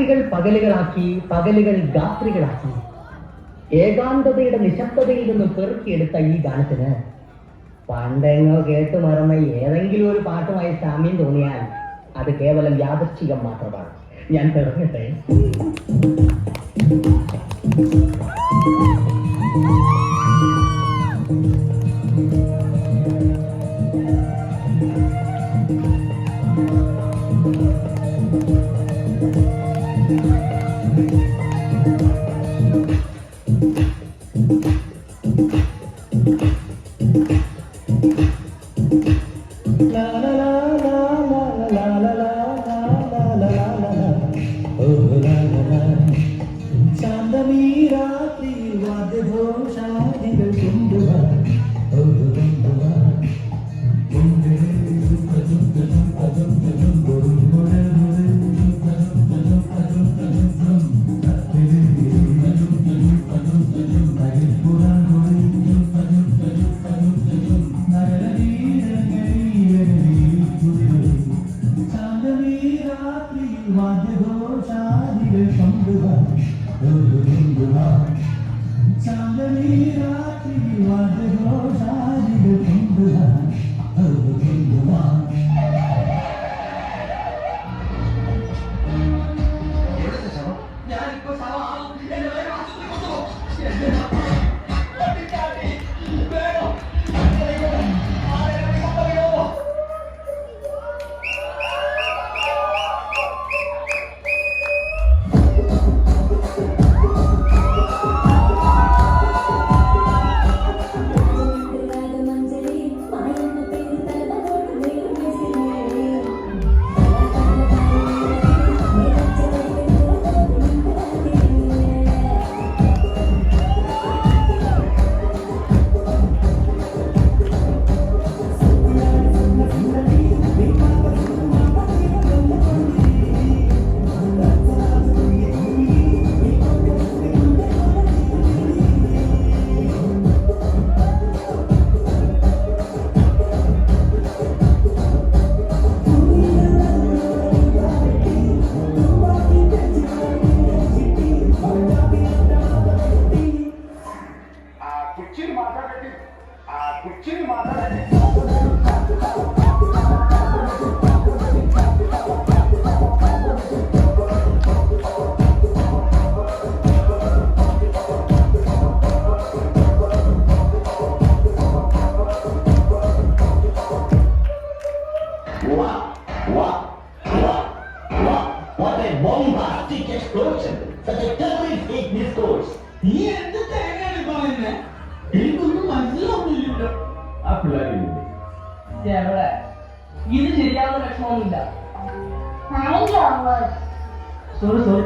രാത്രികൾ പകലുകളാക്കി, പകലുകൾ രാത്രികളാക്കി, ഏകാന്തതയുടെ നിശബ്ദതയിൽ നിന്ന് പെറുക്കിയെടുത്ത ഈ ഗാനത്തിന് പണ്ടെങ്ങോ കേട്ടു മറന്ന ഏതെങ്കിലും ഒരു പാട്ടുമായി സാമ്യം തോന്നിയാൽ അത് കേവലം യാദൃച്ഛികം മാത്രമാണ്. ഞാൻ തെരഞ്ഞെട്ടെ. ഇത് ശരിയാവുന്ന ലക്ഷണമൊന്നുമില്ല. Sorry sorry.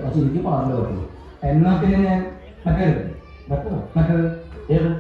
പക്ഷെ എനിക്ക് പാടില്ല പറ്റുള്ളൂ. എന്നാ പിന്നെ ഞാൻ മറ്റേത് ഏത്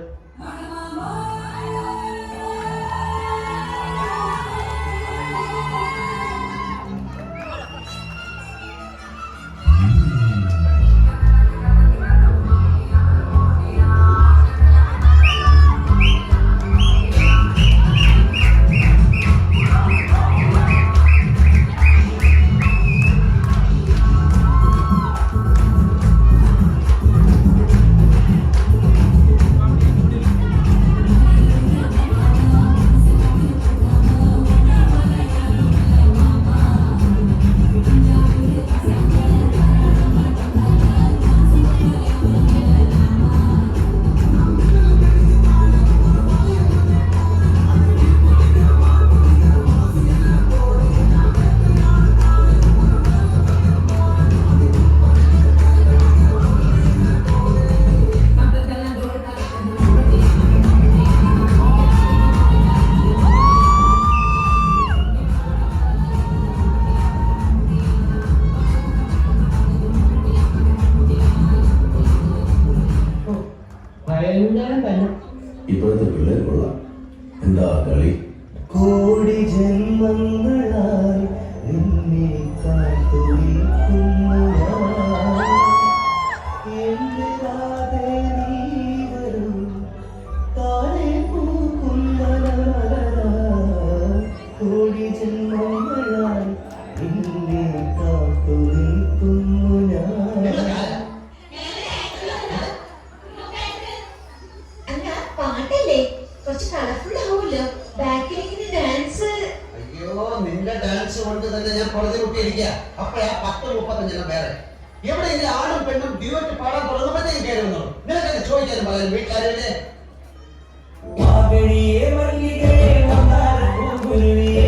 ജന്മങ്ങളായി നിന്നെ കാത്തുനിൽക്കുന്നു ഞാൻ. എന്റെ രാധേ നീ വരൂ, താഴെ പൂക്കുന്ന കോടി ജന്മങ്ങളായി നിന്നെ കാത്തുനിൽക്കുന്നു ഞാൻ. അല്ല പാട്ടല്ലേ കുറച്ച് കളർഫുൾ ആവുമല്ലോ ബാക്കിലേക്ക് ഡാൻസ്. അയ്യോ നിന്റെ ഡാൻസ് കൊണ്ട് തന്നെ ഞാൻ പുറത്ത് കുട്ടിയിരിക്കുക. അപ്പഴാ 10:35 വേറെ എവിടെയെങ്കിലും ആണും പെണ്ണും ഡ്യൂറ്റ് പാടാൻ തുടങ്ങുമ്പോഴത്തേക്കും കയറുന്നു. നിനക്കൊക്കെ ചോദിക്കാനും പറയാൻ വീട്ടുകാരല്ലേ? മാഗഴിയേ മല്ലികയെ മന്ദാരപ്പൂങ്കുരുവിയേ,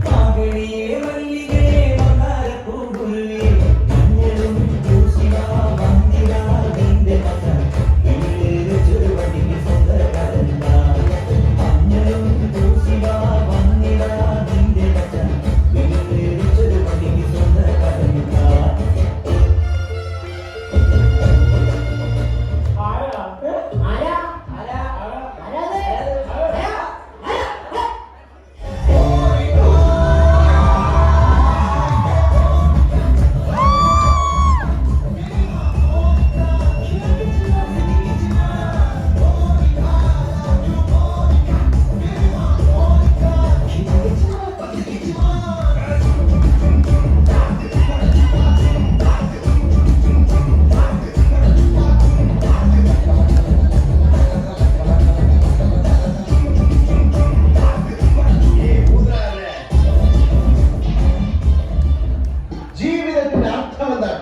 മാഗഴിയേ മല്ലികയെ മന്ദാരപ്പൂങ്കുരുവിയേ, മഞ്ഞളും പൂശിവാ വന്ദിവാ നിന്റെ മകൻ ഇല്ലേറെ ചുരുവടിയിൽ സ്വന്തക്കാരല്ല. മഞ്ഞളും പൂശിവാ വന്ദിവാ നിന്റെ മകൻ ഇല്ലേറെ ചുരുവടിയിൽ സ്വന്തക്കാരല്ല. ആരാ? ആരാ ആരാ? ആരാത്? ആരാ? ആരാ? ജീവിതത്തിന്റെ അർത്ഥം എന്താണ്?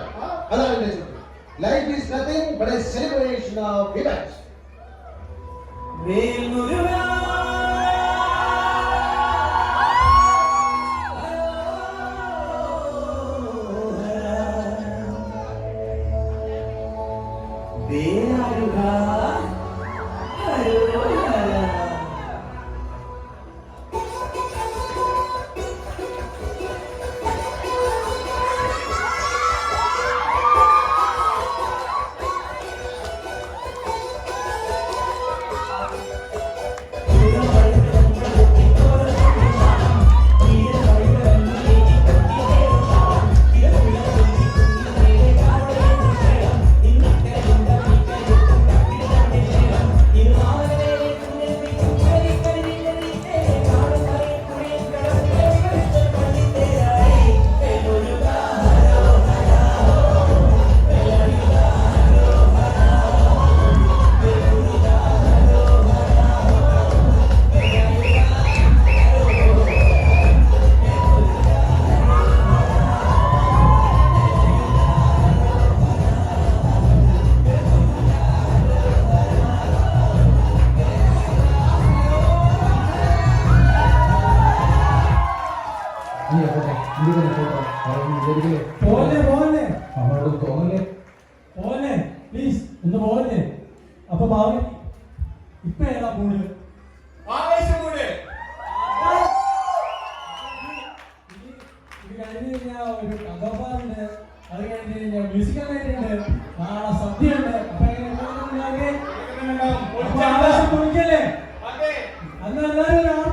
അതാണ് എന്റെ ചോദ്യം. Life is nothing but a celebration of events. വേൽമുരുകാ വേലായുധാ ഹരോഹര. പോലെ നമ്മളോട് തോന്നല്ലേ പോലെ പ്ലീസ് ഒന്ന് പോലെ. അപ്പൊ ഭാവി ഇപ്പൊ ഏതാ മൂഡ്? ഇത് കഴിഞ്ഞ് കഴിഞ്ഞാൽ ഒരു കഥോപാറുണ്ട്, അത് കഴിഞ്ഞ് കഴിഞ്ഞാൽ മ്യൂസിക്കൽ നൈറ്റ് ഉണ്ട്, നാളെ സദ്യ ഉണ്ട്. അപ്പൊ എങ്ങനെ ആവേശം പൊളിക്കല്ലേ? അന്ന് എല്ലാവരും